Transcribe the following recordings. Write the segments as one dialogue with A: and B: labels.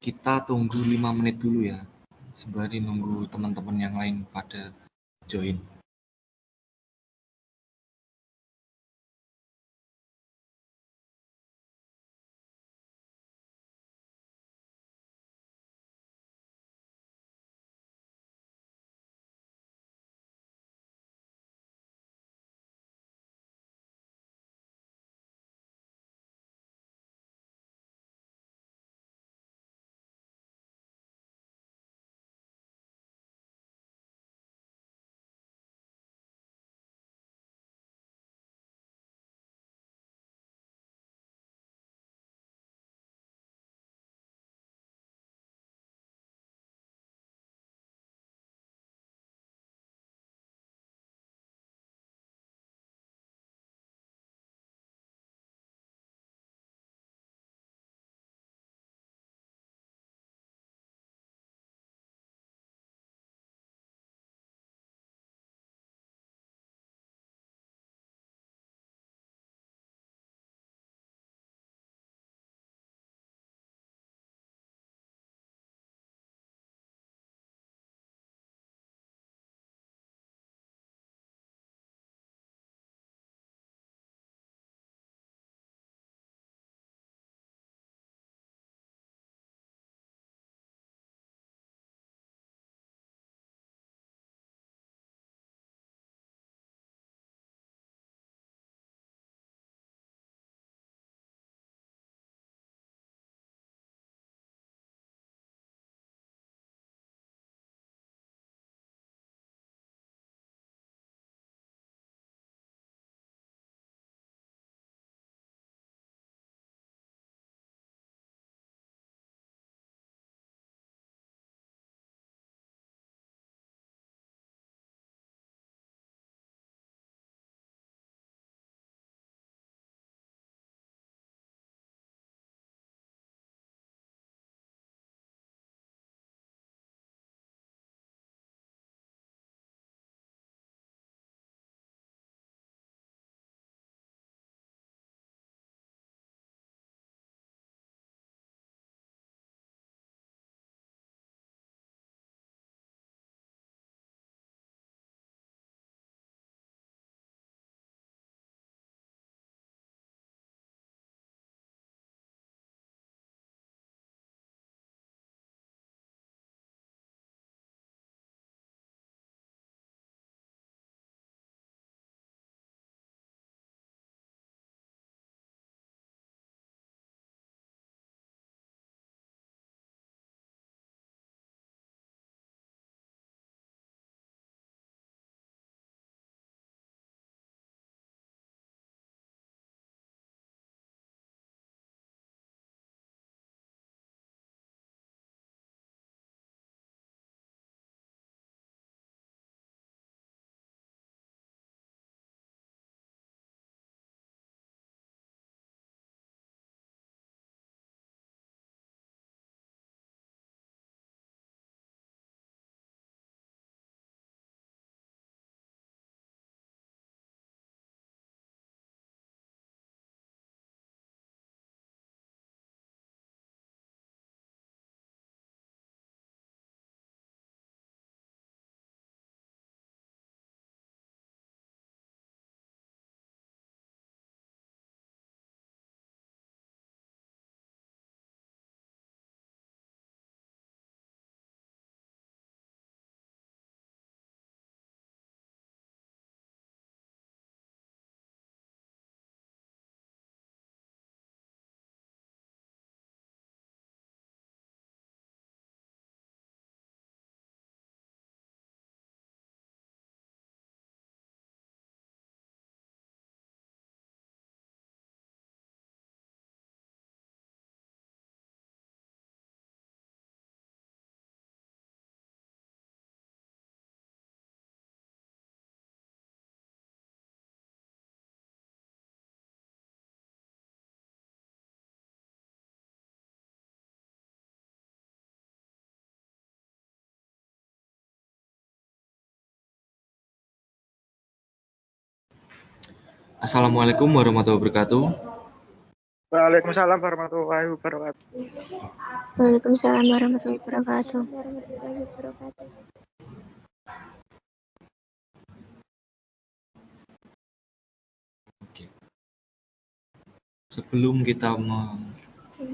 A: Kita tunggu 5 menit dulu ya, sembari nunggu teman-teman yang lain pada join. Assalamualaikum warahmatullahi wabarakatuh.
B: Waalaikumsalam warahmatullahi wabarakatuh.
C: Waalaikumsalam warahmatullahi wabarakatuh.
A: Oke. Sebelum kita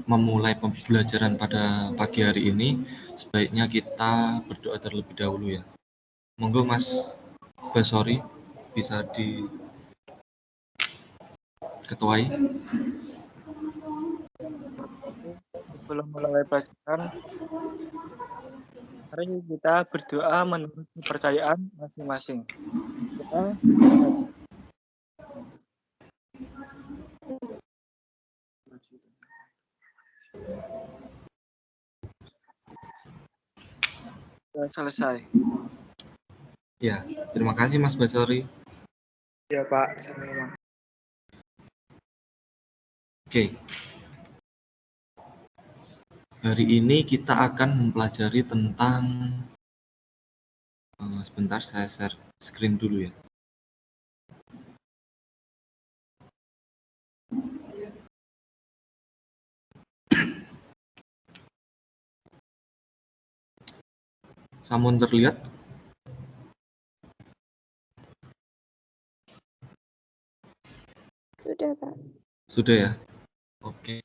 A: memulai pembelajaran pada pagi hari ini, sebaiknya kita berdoa terlebih dahulu ya. Monggo Mas Basori bisa diketuai.
B: Sebelum mulai bacaan, mari kita berdoa menurut kepercayaan masing-masing. Kita sudah selesai.
A: Ya, terima kasih Mas Basori.
B: Ya Pak, sama.
A: Oke. Hari ini kita akan mempelajari tentang sebentar saya share screen dulu ya. Sampun terlihat?
C: Sudah, Pak.
A: Sudah ya? Oke.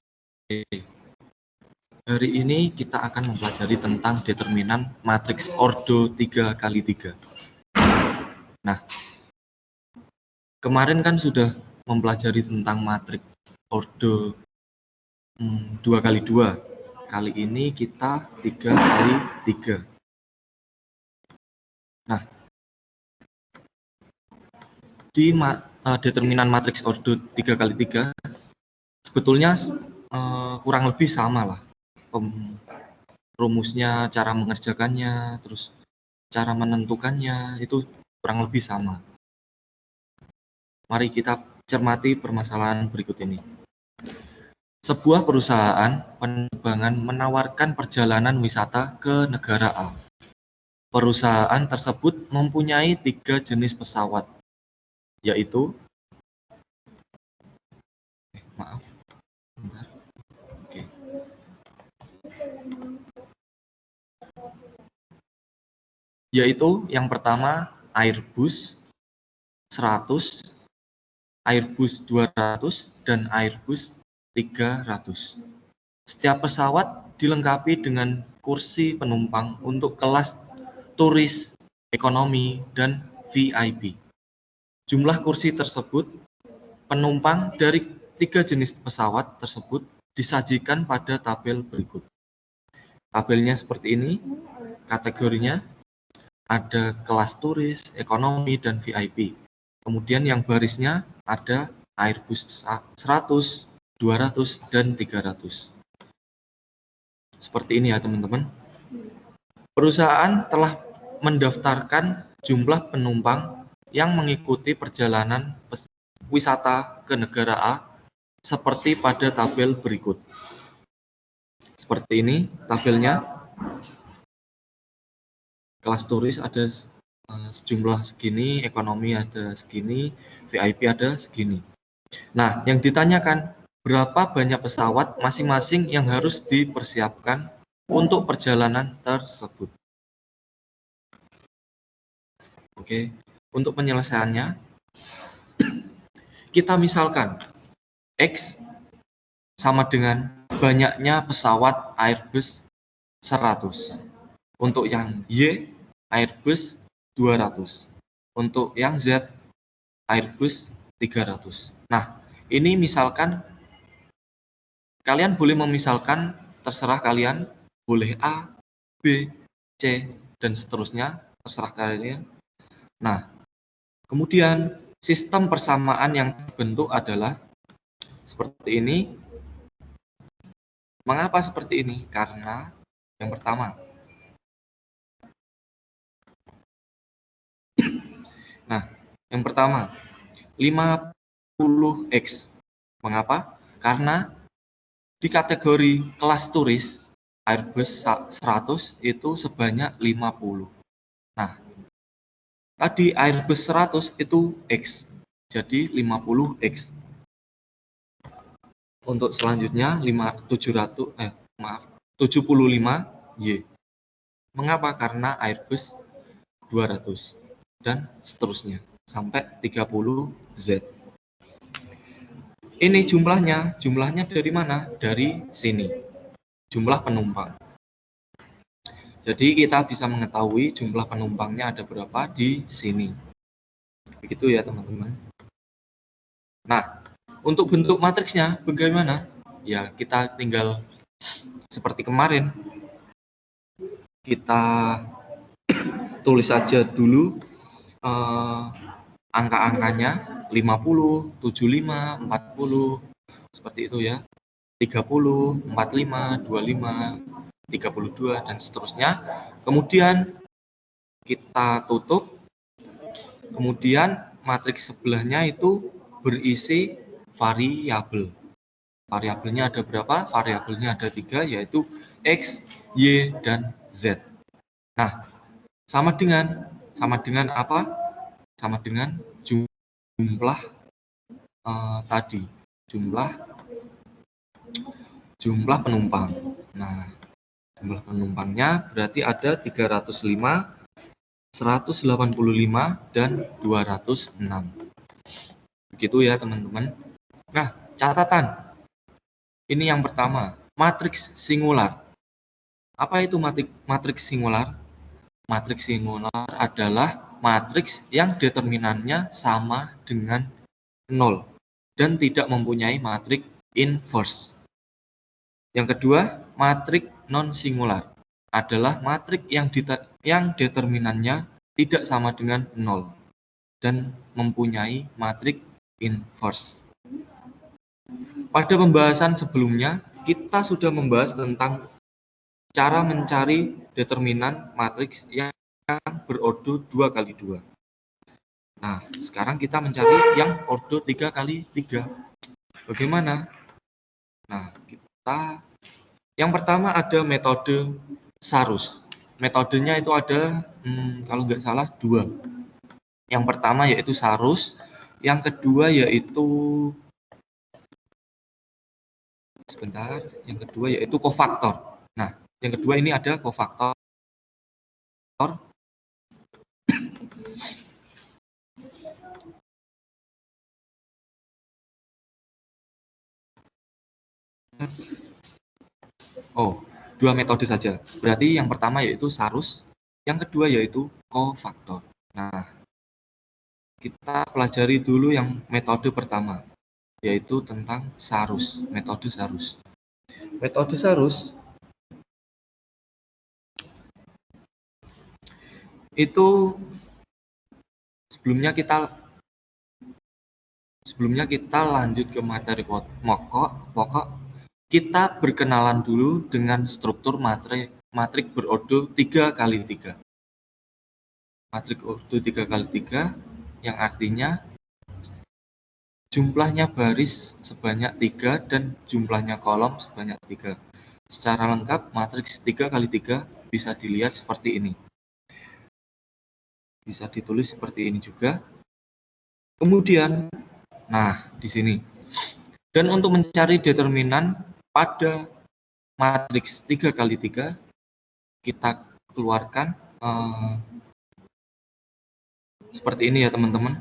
A: Hari ini kita akan mempelajari tentang determinan matriks ordo 3x3. Nah, kemarin kan sudah mempelajari tentang matriks ordo 2x2. Kali ini kita 3x3. Nah, di determinan matriks ordo 3x3 sebetulnya kurang lebih sama lah. Rumusnya, cara mengerjakannya, terus cara menentukannya itu kurang lebih sama. Mari kita cermati permasalahan berikut ini. Sebuah perusahaan penerbangan menawarkan perjalanan wisata ke negara A. Perusahaan tersebut mempunyai 3 jenis pesawat, yaitu yaitu yang pertama Airbus 100, Airbus 200, dan Airbus 300. Setiap pesawat dilengkapi dengan kursi penumpang untuk kelas turis, ekonomi, dan VIP. Jumlah kursi tersebut, penumpang dari 3 jenis pesawat tersebut disajikan pada tabel berikut. Tabelnya seperti ini, kategorinya ada kelas turis, ekonomi, dan VIP. Kemudian yang barisnya ada Airbus 100, 200, dan 300. Seperti ini ya teman-teman. Perusahaan telah mendaftarkan jumlah penumpang yang mengikuti perjalanan wisata ke negara A seperti pada tabel berikut. Seperti ini tabelnya. Kelas turis ada sejumlah segini, ekonomi ada segini, VIP ada segini. Nah, yang ditanyakan, berapa banyak pesawat masing-masing yang harus dipersiapkan untuk perjalanan tersebut? Oke, untuk penyelesaiannya, kita misalkan X sama dengan banyaknya pesawat Airbus 100. Untuk yang Y, Airbus 200. Untuk yang Z, Airbus 300. Nah, ini misalkan kalian boleh memisalkan, terserah kalian, boleh A, B, C, dan seterusnya, terserah kalian. Nah, kemudian sistem persamaan yang terbentuk adalah seperti ini. Mengapa seperti ini? Karena yang pertama, yang pertama 50X. Mengapa? Karena di kategori kelas turis Airbus 100 itu sebanyak 50. Nah, tadi Airbus 100 itu X, jadi 50X. Untuk selanjutnya 75Y. Mengapa? Karena Airbus 200 dan seterusnya sampai 30Z. Ini jumlahnya dari mana? Dari sini. Jumlah penumpang. Jadi kita bisa mengetahui jumlah penumpangnya ada berapa di sini. Begitu ya teman-teman. Nah, untuk bentuk matriksnya bagaimana? Ya, kita tinggal seperti kemarin. Kita tulis saja dulu angka-angkanya 50, 75, 40, seperti itu ya. 30, 45, 25, 32, dan seterusnya. Kemudian kita tutup. Kemudian matriks sebelahnya itu berisi variabel. Variabelnya ada berapa? Variabelnya ada 3, yaitu X, Y, dan Z. Nah, sama dengan apa? Sama dengan jumlah tadi, jumlah penumpang. Nah, jumlah penumpangnya berarti ada 305, 185, dan 206. Begitu ya teman-teman. Nah, catatan. Ini yang pertama, matriks singular. Apa itu matriks singular? Matriks singular adalah matriks yang determinannya sama dengan 0 dan tidak mempunyai matriks inverse. Yang kedua, matriks non-singular adalah matriks yang determinannya tidak sama dengan 0 dan mempunyai matriks inverse. Pada pembahasan sebelumnya, kita sudah membahas tentang cara mencari determinan matriks yang berordo 2x2. Nah, sekarang kita mencari yang ordo 3x3. Bagaimana? Nah, yang pertama ada metode Sarus. Metodenya itu ada, kalau nggak salah, 2. Yang pertama yaitu Sarus, yang kedua yaitu kofaktor. Nah, yang kedua ini ada kofaktor. Oh, 2 metode saja. Berarti yang pertama yaitu Sarus, yang kedua yaitu kofaktor. Nah, kita pelajari dulu yang metode pertama, yaitu tentang Sarus, metode Sarus. Metode Sarus itu sebelumnya kita lanjut ke materi pokok, kita berkenalan dulu dengan struktur matrik berordo 3x3. Matrik ordo 3x3 yang artinya jumlahnya baris sebanyak 3 dan jumlahnya kolom sebanyak 3. Secara lengkap, matriks 3x3 bisa dilihat seperti ini. Bisa ditulis seperti ini juga. Kemudian, nah, di sini. Dan untuk mencari determinan pada matriks 3x3, kita keluarkan seperti ini ya teman-teman.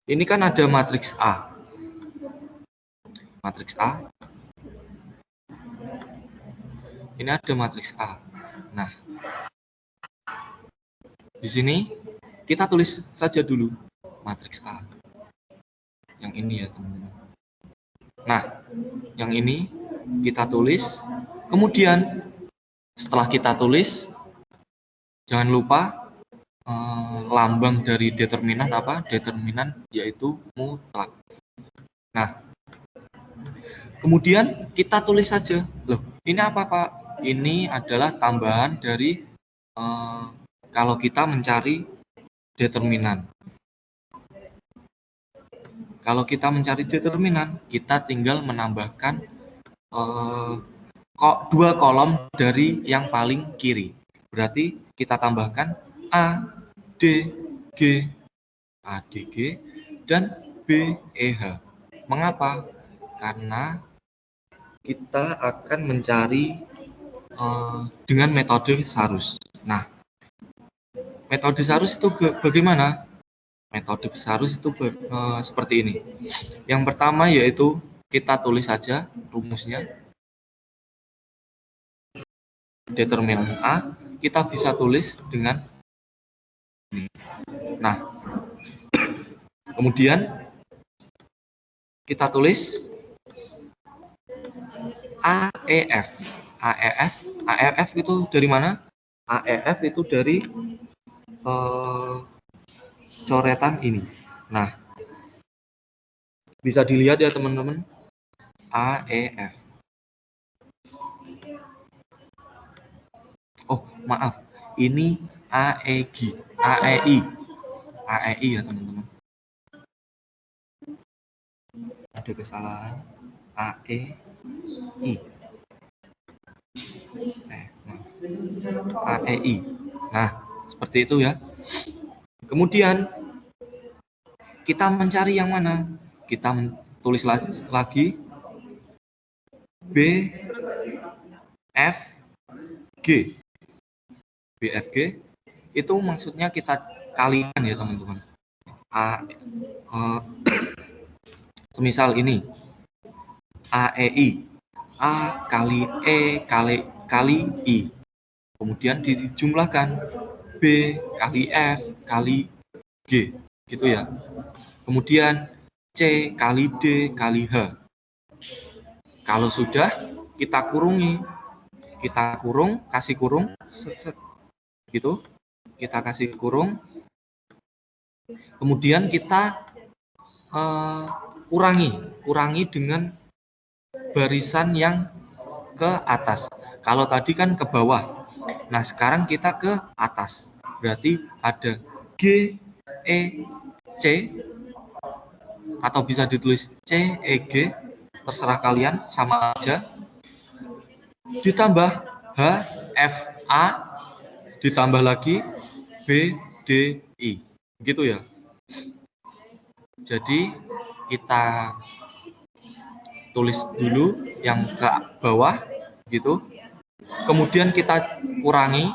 A: Ini kan ada matriks A. Matriks A. Ini ada matriks A. Nah, di sini kita tulis saja dulu matriks A. Yang ini ya teman-teman. Nah, yang ini kita tulis. Kemudian setelah kita tulis, jangan lupa lambang dari determinan apa? Determinan yaitu mutlak. Nah, kemudian kita tulis saja. Loh, ini apa Pak? Ini adalah tambahan dari kalau kita mencari determinan. Kalau kita mencari determinan, kita tinggal menambahkan 2 kolom dari yang paling kiri. Berarti kita tambahkan A, D, G, A, D, G, dan B, E, H. Mengapa? Karena kita akan mencari dengan metode Sarus. Nah, metode Sarus itu bagaimana? Metode Sarus itu seperti ini. Yang pertama yaitu kita tulis saja rumusnya. Determinan A kita bisa tulis dengan ini. Nah, kemudian kita tulis AEF. AEF itu dari mana? AEF itu dari coretan ini. Nah, bisa dilihat ya teman-teman. AEF. Oh, maaf. Ini AEG. AEI ya teman-teman. Ada kesalahan. AEI. AEI. Nah, seperti itu ya. Kemudian kita mencari yang mana? Kita tulis lagi BFG. BFG itu maksudnya kita kalikan ya teman-teman. Semisal ini AEI, A kali E kali I, kemudian dijumlahkan B kali F kali G, gitu ya. Kemudian C kali D kali H. Kalau sudah, kita kurungi, kita kurung, kasih kurung, gitu. Kita kasih kurung, kemudian kita kurangi dengan barisan yang ke atas. Kalau tadi kan ke bawah. Nah, sekarang kita ke atas. Berarti ada G, E, C, atau bisa ditulis C, E, G, terserah kalian, sama aja. Ditambah H, F, A, ditambah lagi B, D, I. Begitu ya. Jadi kita tulis dulu yang ke bawah gitu. Kemudian kita kurangi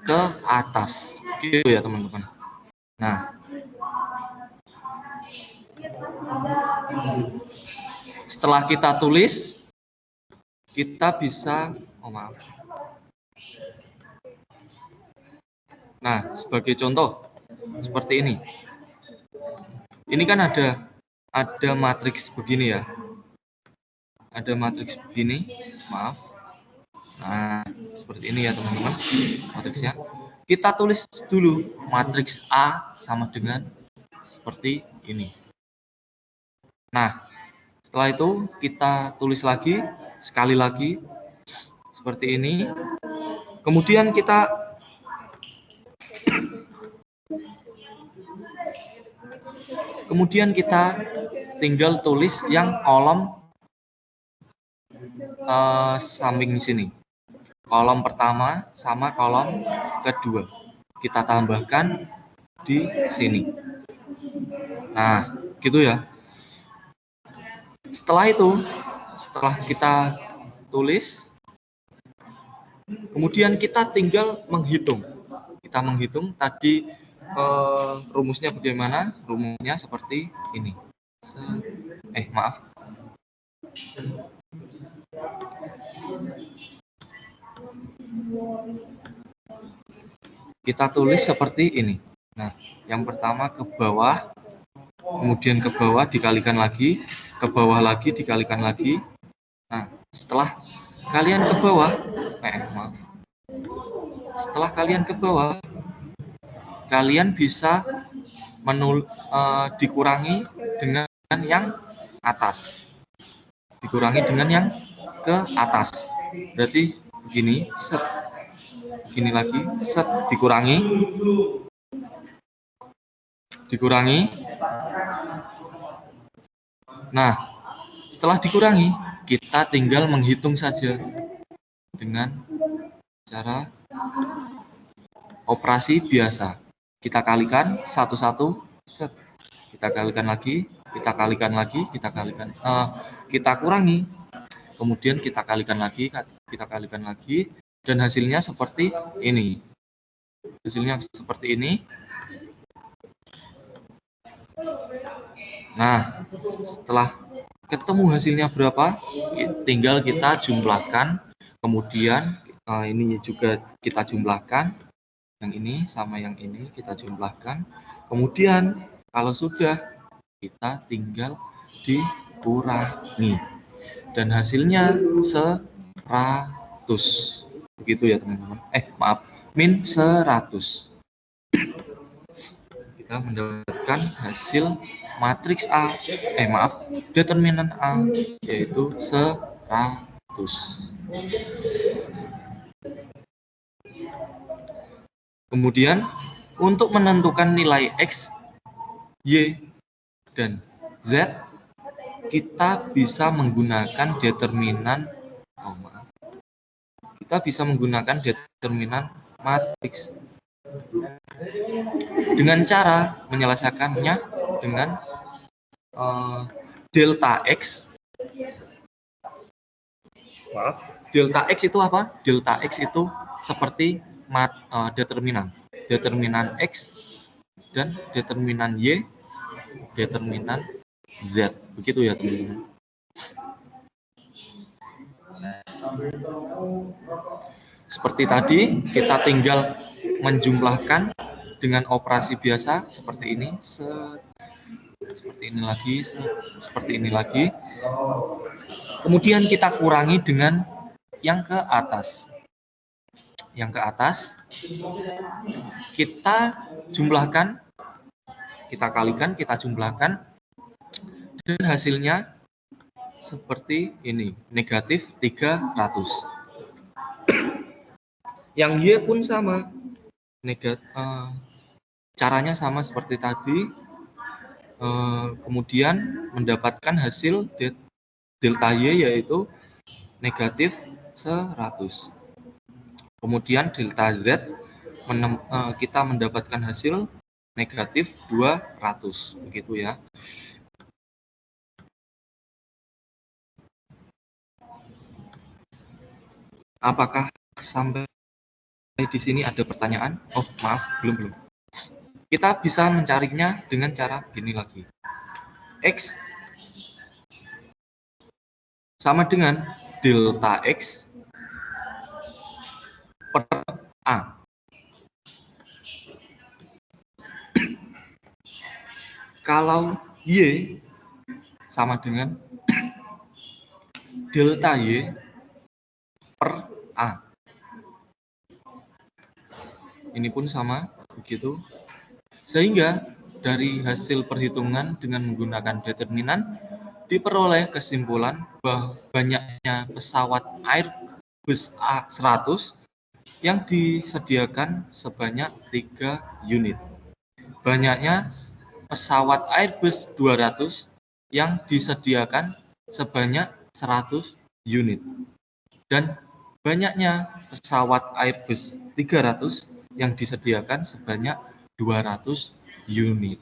A: ke atas. Gitu ya, teman-teman. Nah, setelah kita tulis, kita bisa Nah, sebagai contoh seperti ini. Ini kan ada matriks begini ya. Ada matriks begini, maaf. Nah, seperti ini ya teman-teman matriksnya. Kita tulis dulu matriks A sama dengan seperti ini. Nah, setelah itu kita tulis lagi, sekali lagi, seperti ini. Kemudian kita tinggal tulis yang kolom samping sini. Kolom pertama sama kolom kedua. Kita tambahkan di sini. Nah, gitu ya. Setelah itu, setelah kita tulis, kemudian kita tinggal menghitung. Kita menghitung tadi rumusnya bagaimana? Rumusnya seperti ini. Maaf. Kita tulis seperti ini. Nah, yang pertama ke bawah, kemudian ke bawah dikalikan lagi, ke bawah lagi dikalikan lagi. Nah, setelah kalian ke bawah, setelah kalian ke bawah, kalian bisa dikurangi dengan yang atas. Dikurangi dengan yang ke atas. Berarti begini, set. Begini lagi, set, dikurangi. Nah, setelah dikurangi, kita tinggal menghitung saja dengan cara operasi biasa. Kita kalikan satu-satu, set. Kita kalikan lagi, kita kalikan lagi, kita kurangi, kemudian kita kalikan lagi, dan hasilnya seperti ini. Nah, setelah ketemu hasilnya berapa, tinggal kita jumlahkan, kemudian ini juga kita jumlahkan, yang ini sama yang ini kita jumlahkan, kemudian kalau sudah kita tinggal dikurangi, dan hasilnya 100. Begitu ya teman-teman. Min 100. Kita mendapatkan hasil matriks A, determinan A, yaitu 100. Kemudian untuk menentukan nilai X, Y, dan Z, kita bisa menggunakan determinan matriks dengan cara menyelesaikannya dengan delta X. Delta X itu apa? Delta X itu seperti determinan X dan determinan Y, determinan Z. Begitu ya teman-teman. Seperti tadi, kita tinggal menjumlahkan dengan operasi biasa seperti ini, seperti ini lagi. Kemudian kita kurangi dengan yang ke atas. Kita jumlahkan, kita kalikan, kita jumlahkan, dan hasilnya seperti ini, negatif 300. Yang Y pun sama, caranya sama seperti tadi, kemudian mendapatkan hasil delta Y yaitu negatif 100. Kemudian delta Z kita mendapatkan hasil negatif 200, begitu ya. Apakah sampai di sini ada pertanyaan? Oh, maaf, belum. Kita bisa mencarinya dengan cara gini lagi. X sama dengan delta X per A. Kalau Y sama dengan delta Y per A. Ini pun sama, begitu. Sehingga dari hasil perhitungan dengan menggunakan determinan diperoleh kesimpulan bahwa banyaknya pesawat Airbus A100 yang disediakan sebanyak 3 unit. Banyaknya pesawat Airbus 200 yang disediakan sebanyak 100 unit. Dan banyaknya pesawat Airbus 300 yang disediakan sebanyak 200 unit.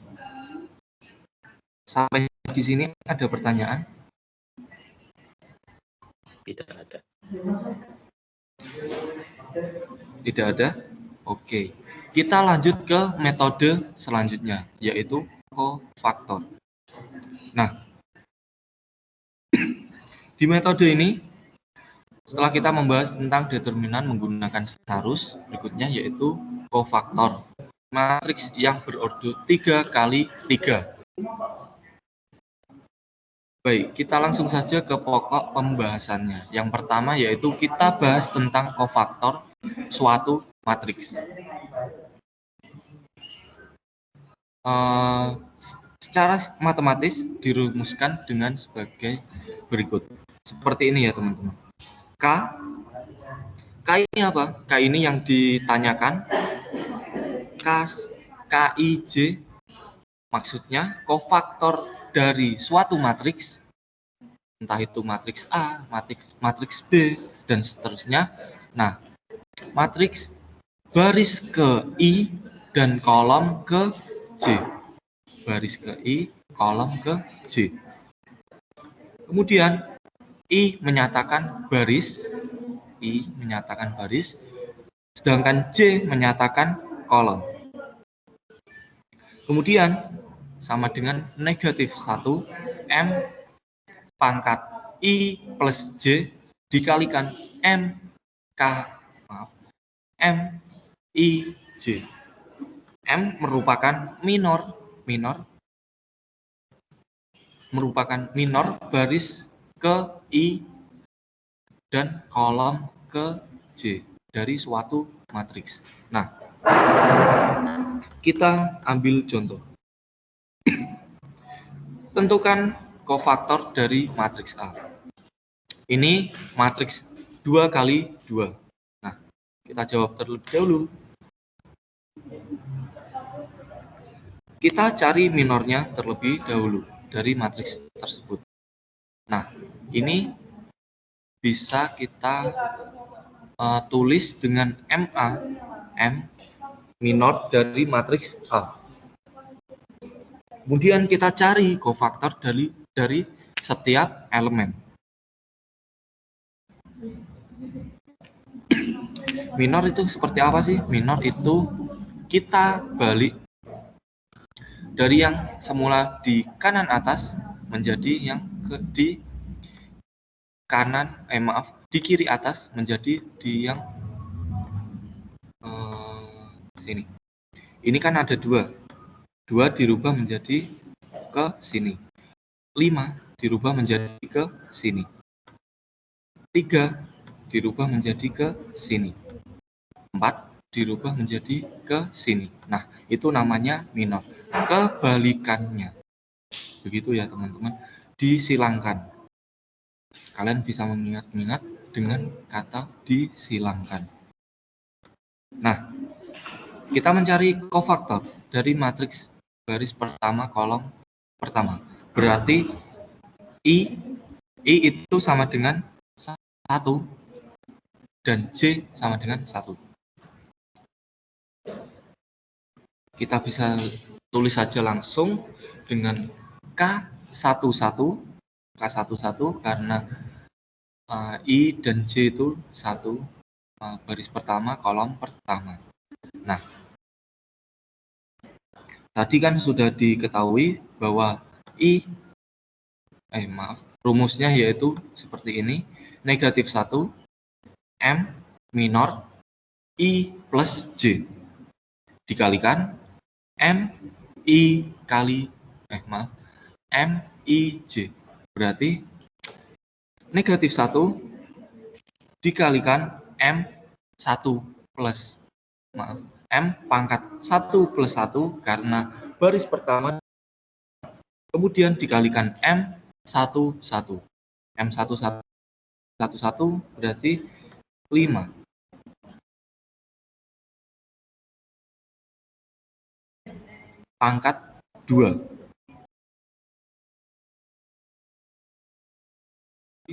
A: Sampai di sini ada pertanyaan?
D: Tidak ada.
A: Tidak ada? Oke. Kita lanjut ke metode selanjutnya, yaitu kofaktor. Nah, di metode ini, setelah kita membahas tentang determinan menggunakan seharus, berikutnya yaitu kofaktor. Matriks yang berordo 3x3. Baik, kita langsung saja ke pokok pembahasannya. Yang pertama yaitu kita bahas tentang kofaktor suatu matriks. Secara matematis dirumuskan dengan sebagai berikut. Seperti ini ya teman-teman. K ini apa? K ini yang ditanyakan. KIJ maksudnya kofaktor dari suatu matriks, entah itu matriks A, matriks B, dan seterusnya. Nah, matriks baris ke I dan kolom ke J. Baris ke I kolom ke J. Kemudian I menyatakan baris, sedangkan J menyatakan kolom. Kemudian sama dengan negatif 1 M pangkat I plus J dikalikan M I J. M merupakan minor baris ke I dan kolom ke J dari suatu matriks. Nah, kita ambil contoh. Tentukan kofaktor dari matriks A. Ini matriks 2 kali 2. Nah, kita jawab terlebih dahulu. Kita cari minornya terlebih dahulu dari matriks tersebut. Nah, ini bisa kita tulis dengan MA, M minor dari matriks A. Kemudian kita cari kofaktor dari setiap elemen. Minor itu seperti apa sih? Minor itu kita balik dari yang semula di kanan atas menjadi yang di kiri atas menjadi di yang sini. Ini kan ada 2 dirubah menjadi ke sini, 5 dirubah menjadi ke sini, 3 dirubah menjadi ke sini, 4 dirubah menjadi ke sini. Nah, itu namanya minor. Kebalikannya, begitu ya teman-teman, disilangkan. Kalian bisa mengingat-ingat dengan kata disilangkan. Nah, kita mencari kofaktor dari matriks baris pertama kolom pertama. Berarti I itu sama dengan 1 dan J sama dengan 1. Kita bisa tulis saja langsung dengan K11 karena I dan J itu 1 baris pertama kolom pertama. Nah, tadi kan sudah diketahui bahwa rumusnya yaitu seperti ini, negatif 1 M minor I plus J dikalikan M I J. Berarti negatif 1 dikalikan M1 plus M pangkat 1 plus 1 karena baris pertama, kemudian dikalikan M11. M11 berarti 5. Pangkat 2.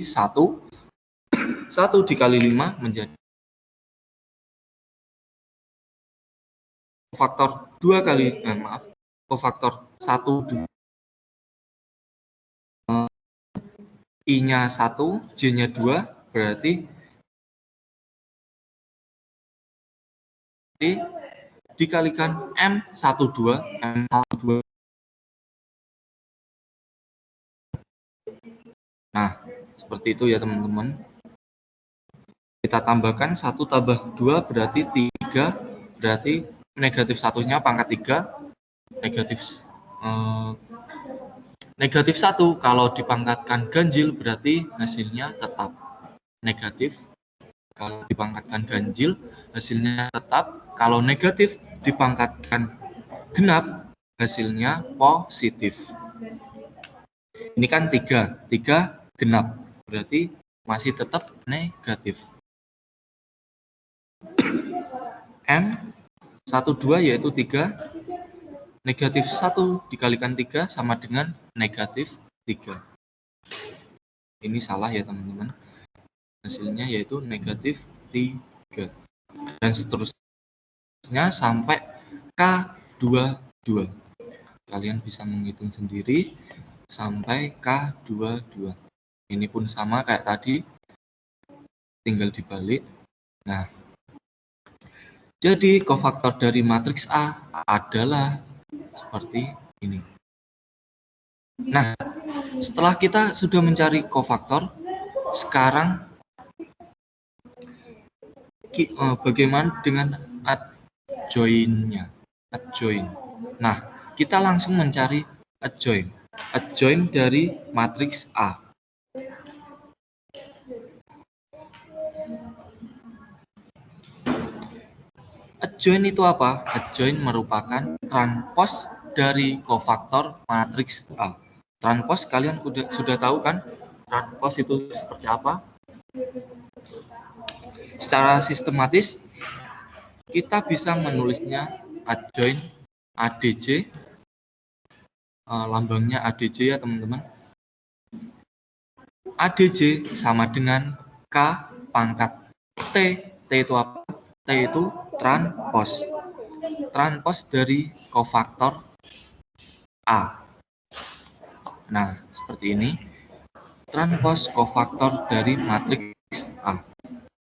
A: 1 dikali 5 menjadi kofaktor 2 kali, kofaktor 1, I-nya 1, J-nya 2, berarti dikalikan M12, M12. Nah, seperti itu ya teman-teman. Kita tambahkan 1 tambah 2 berarti 3, berarti negatif 1-nya pangkat 3, negatif 1 kalau dipangkatkan ganjil berarti hasilnya tetap negatif. Kalau dipangkatkan ganjil hasilnya tetap, kalau negatif dipangkatkan genap hasilnya positif. Ini kan 3 genap berarti masih tetap negatif. M12 yaitu 3, negatif 1 dikalikan 3 sama dengan negatif 3. Ini salah ya teman-teman. Hasilnya yaitu negatif 3. Dan seterusnya sampai K22. Kalian bisa menghitung sendiri sampai K22. Ini pun sama kayak tadi, tinggal dibalik. Nah, jadi kofaktor dari matriks A adalah seperti ini. Nah, setelah kita sudah mencari kofaktor, sekarang bagaimana dengan adjoin-nya? Adjoin. Nah, kita langsung mencari adjoin. Adjoin dari matriks A. Adjoin itu apa? Adjoin merupakan transpos dari kofaktor matriks A. Transpos kalian sudah tahu kan? Transpos itu seperti apa? Secara sistematis kita bisa menulisnya adjoin ADJ, lambangnya ADJ ya teman-teman. ADJ sama dengan K pangkat T. T itu apa? T itu transpos. Transpos dari kofaktor A. Nah, seperti ini. Transpos kofaktor dari matriks A.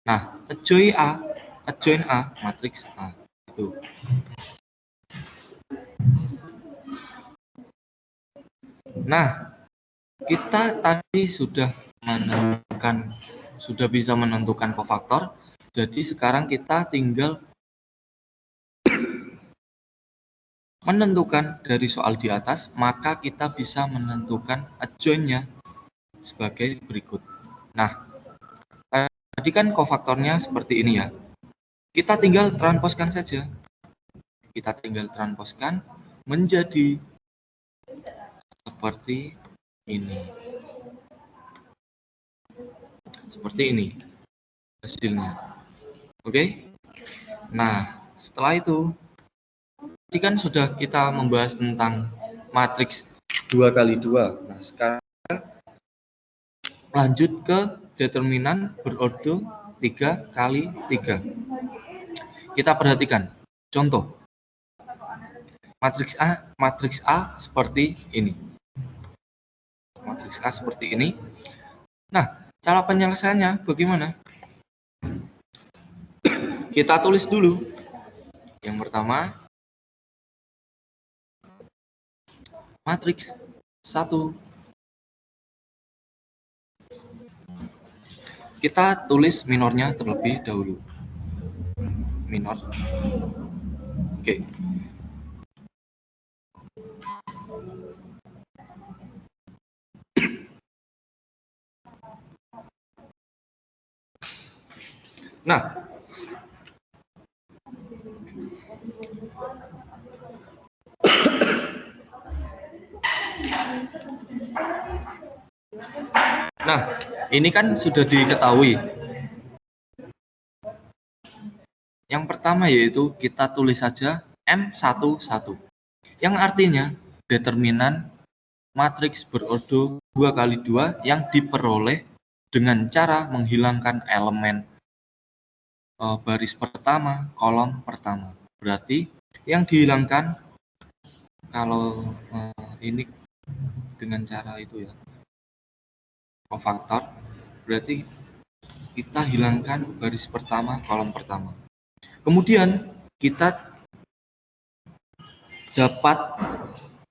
A: Nah, adjoin A, matriks A. Itu. Nah, kita tadi sudah bisa menentukan kofaktor. Jadi sekarang kita tinggal menentukan dari soal di atas, maka kita bisa menentukan adjoin-nya sebagai berikut. Nah, tadi kan kofaktornya seperti ini ya. Kita tinggal transposkan saja. Kita tinggal transposkan menjadi seperti ini. Seperti ini hasilnya. Oke? Nah, setelah itu tadi kan sudah kita membahas tentang matriks 2x2. Nah, sekarang lanjut ke determinan berordo 3x3. Kita perhatikan contoh matriks A seperti ini. Matriks A seperti ini. Nah, cara penyelesaiannya bagaimana? Kita tulis dulu. Yang pertama, matriks 1. Kita tulis minornya terlebih dahulu. Minor. Oke. Nah, ini kan sudah diketahui. Yang pertama yaitu kita tulis saja M11. Yang artinya determinan matriks berordo 2x2 yang diperoleh dengan cara menghilangkan elemen baris pertama, kolom pertama. Berarti yang dihilangkan kalau ini dengan cara itu ya, kofaktor, berarti kita hilangkan baris pertama, kolom pertama. Kemudian kita dapat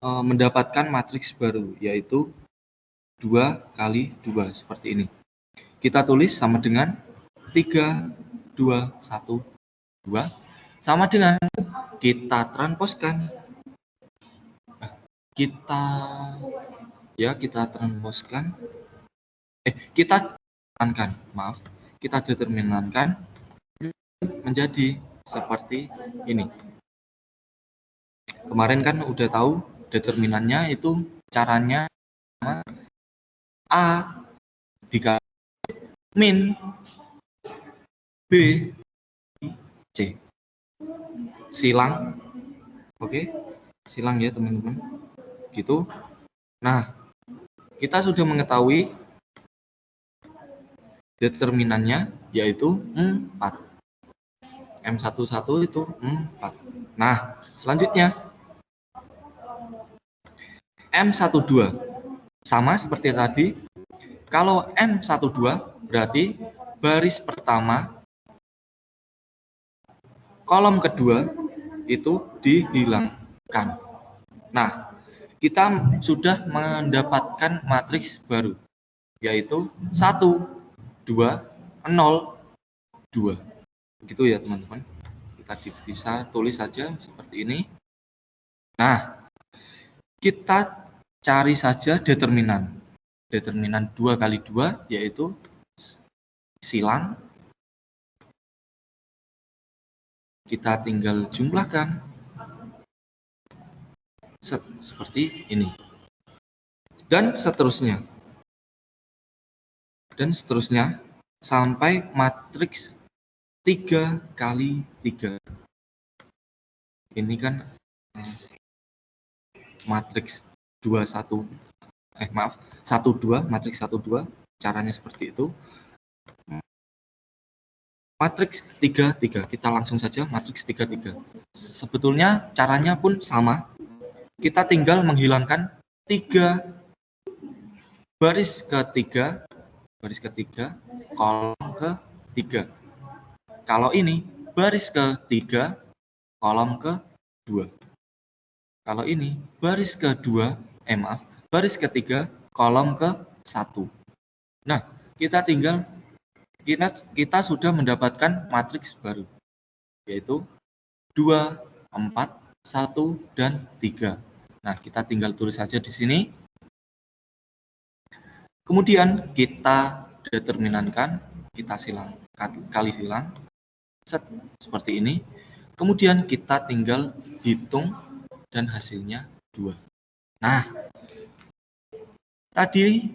A: mendapatkan matriks baru, yaitu 2x2 seperti ini. Kita tulis sama dengan 3, 2, 1, 2. Sama dengan kita transposkan. Kita transposkan. Kita determinankan menjadi seperti ini. Kemarin kan udah tahu determinannya itu caranya A dikali min B C. Silang. Oke. Silang ya teman-teman. Gitu. Nah, kita sudah mengetahui determinannya yaitu 4. M11 itu 4. Nah, selanjutnya M12 sama seperti tadi. Kalau M12 berarti baris pertama kolom kedua itu dihilangkan. Nah, kita sudah mendapatkan matriks baru, yaitu 1, 2, 0, 2. Begitu ya teman-teman. Kita bisa tulis saja seperti ini. Nah, kita cari saja determinan. Determinan 2 kali 2 yaitu silang. Kita tinggal jumlahkan seperti ini. Dan seterusnya. Dan seterusnya sampai matriks 3 kali 3. Ini kan matriks 1 2, matriks 1 2, caranya seperti itu. Matriks 3 3, kita langsung saja matriks 3 3. Sebetulnya caranya pun sama. Kita tinggal menghilangkan 3 baris ketiga, kolom ke-3. Kalau ini baris ke-3, kolom ke-2. Kalau ini baris ke-2, baris ke-3, kolom ke-1. Nah, kita sudah mendapatkan matriks baru, yaitu 2, 4, 1, dan 3. Nah, kita tinggal tulis saja di sini. Kemudian kita determinankan, kita kali silang, seperti ini. Kemudian kita tinggal hitung dan hasilnya 2. Nah, tadi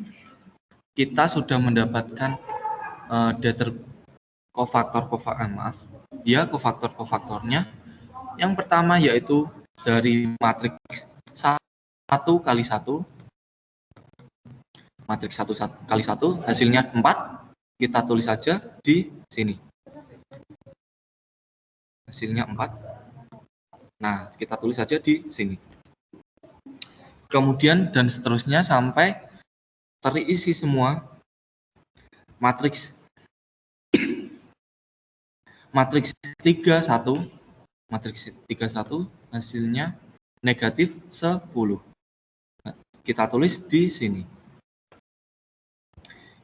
A: kita sudah mendapatkan kofaktornya. Yang pertama yaitu dari matriks 1 kali 1. Matriks 1 kali 1 hasilnya 4. Kita tulis saja di sini. Hasilnya 4. Nah, kita tulis saja di sini. Kemudian dan seterusnya sampai terisi semua matriks 31. Matriks 31 hasilnya negatif 10. Kita tulis di sini.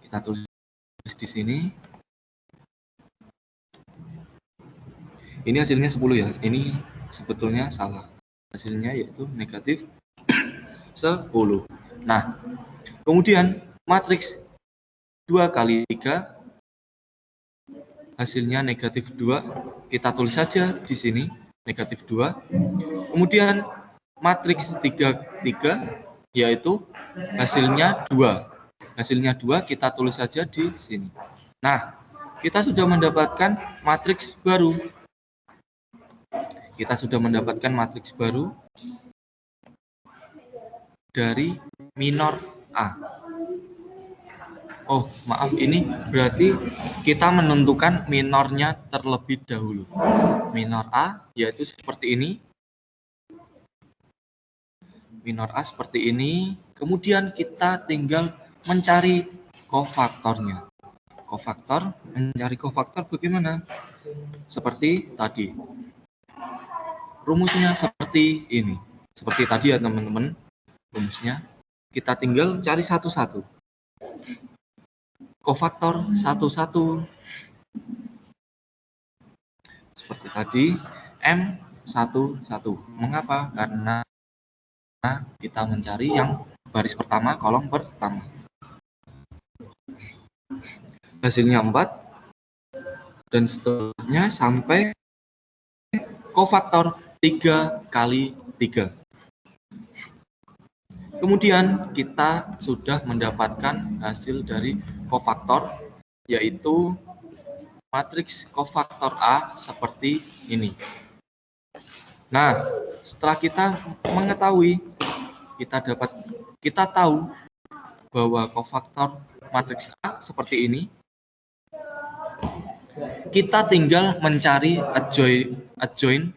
A: Kita tulis di sini. Ini hasilnya 10 ya. Ini sebetulnya salah. Hasilnya yaitu negatif 10. Nah, kemudian matriks 2 kali 3 hasilnya negatif 2. Kita tulis saja di sini negatif 2. Kemudian matriks 3 yaitu hasilnya 2. Hasilnya 2 kita tulis saja di sini. Nah, kita sudah mendapatkan matriks baru. Dari minor A. Oh, maaf, ini berarti kita menentukan minornya terlebih dahulu. Minor A yaitu seperti ini. Minor A seperti ini. Kemudian kita tinggal mencari kofaktornya. Mencari kofaktor bagaimana? Seperti tadi. Rumusnya seperti ini. Seperti tadi ya teman-teman. Rumusnya kita tinggal cari satu-satu. Kofaktor 1 seperti tadi M11. Mengapa? Karena kita mencari yang baris pertama, kolom pertama. Hasilnya 4 dan seterusnya sampai kofaktor 3 kali 3. Kemudian kita sudah mendapatkan hasil dari kofaktor, yaitu matriks kofaktor A seperti ini. Nah, setelah kita mengetahui, kita tahu bahwa kofaktor matriks A seperti ini, kita tinggal mencari adjoint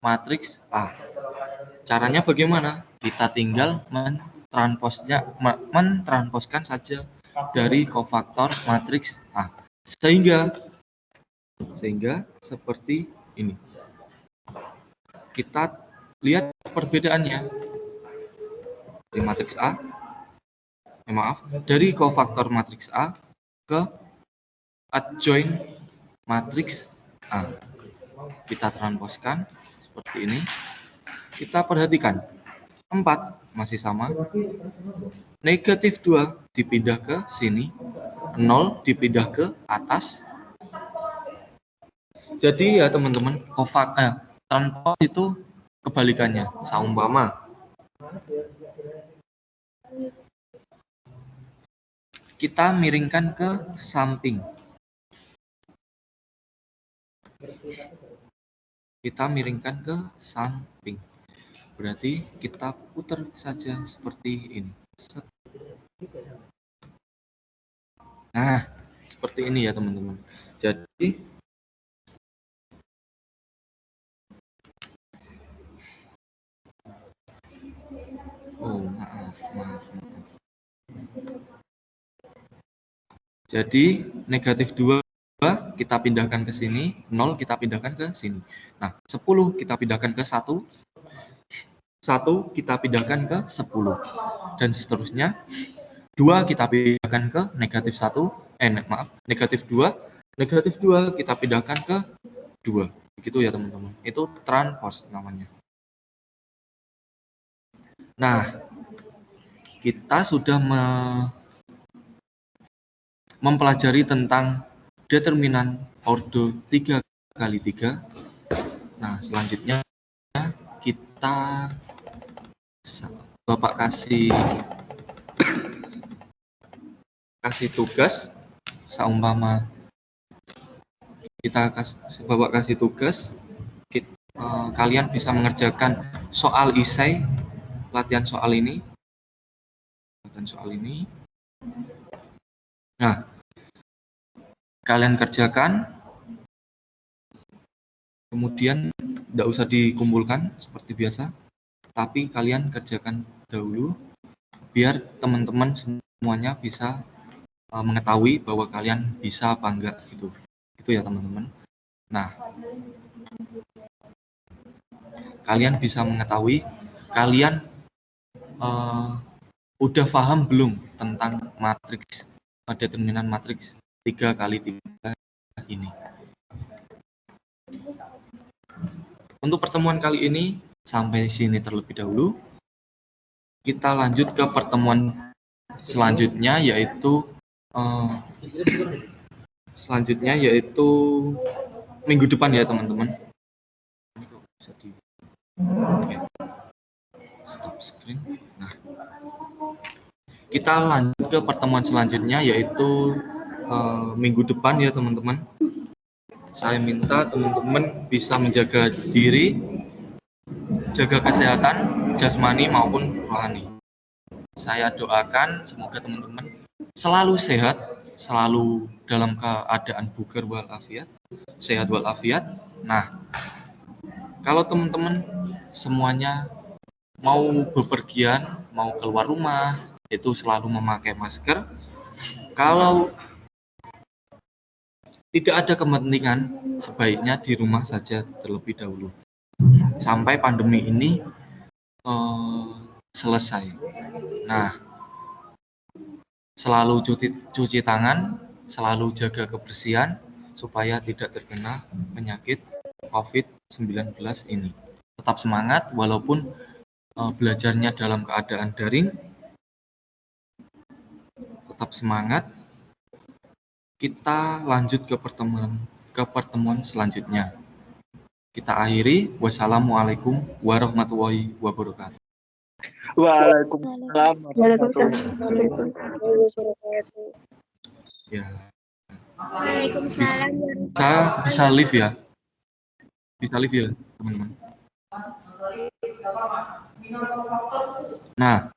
A: matriks A. Caranya bagaimana? Kita tinggal mentransposkan saja dari kofaktor matriks A. Sehingga seperti ini. Kita lihat perbedaannya. Dari matriks A, dari kofaktor matriks A ke adjoint matriks A. Kita transposkan seperti ini. Kita perhatikan 4 masih sama. Negatif 2 dipindah ke sini, 0 dipindah ke atas. Jadi ya teman-teman, transpose itu kebalikannya. Saumpama kita miringkan ke samping. Berarti kita putar saja seperti ini. Nah, seperti ini ya teman-teman. Jadi maaf. Jadi negatif 2 kita pindahkan ke sini, 0 kita pindahkan ke sini. Nah, 10 kita pindahkan ke 1 kita pindahkan ke 10, dan seterusnya. 2 kita pindahkan ke negatif 1, negatif 2 kita pindahkan ke 2. Begitu ya teman-teman. Itu transpose namanya. Nah, kita sudah mempelajari tentang determinan ordo 3x3. Nah, selanjutnya kita Bapak kasih tugas, seumpama Bapak kasih tugas, kalian bisa mengerjakan soal isai, latihan soal ini. Nah, kalian kerjakan, kemudian tidak usah dikumpulkan seperti biasa, tapi kalian kerjakan dahulu biar teman-teman semuanya bisa mengetahui bahwa kalian bisa apa enggak gitu. Itu ya teman-teman. Nah, kalian bisa mengetahui kalian udah paham belum tentang matriks, determinan matriks 3x3 ini. Untuk pertemuan kali ini sampai sini terlebih dahulu. Kita lanjut ke pertemuan selanjutnya, yaitu minggu depan ya teman-teman. Stop screen. Nah, kita lanjut ke pertemuan selanjutnya, yaitu minggu depan ya teman-teman. Saya minta teman-teman bisa menjaga diri, jaga kesehatan jasmani maupun rohani. Saya doakan semoga teman-teman selalu sehat, selalu dalam keadaan bugar walafiat, sehat walafiat. Nah, kalau teman-teman semuanya mau bepergian, mau keluar rumah, itu selalu memakai masker. Kalau tidak ada kepentingan, sebaiknya di rumah saja terlebih dahulu sampai pandemi ini selesai. Nah, selalu cuci tangan, selalu jaga kebersihan supaya tidak terkena penyakit COVID-19 ini. Tetap semangat walaupun belajarnya dalam keadaan daring. Tetap semangat. Kita lanjut ke pertemuan selanjutnya. Kita akhiri. Wassalamualaikum warahmatullahi wabarakatuh.
B: Waalaikumsalam.
A: Ya.
C: Waalaikumsalam.
A: Bisa live ya. Bisa live ya, teman-teman. Nah,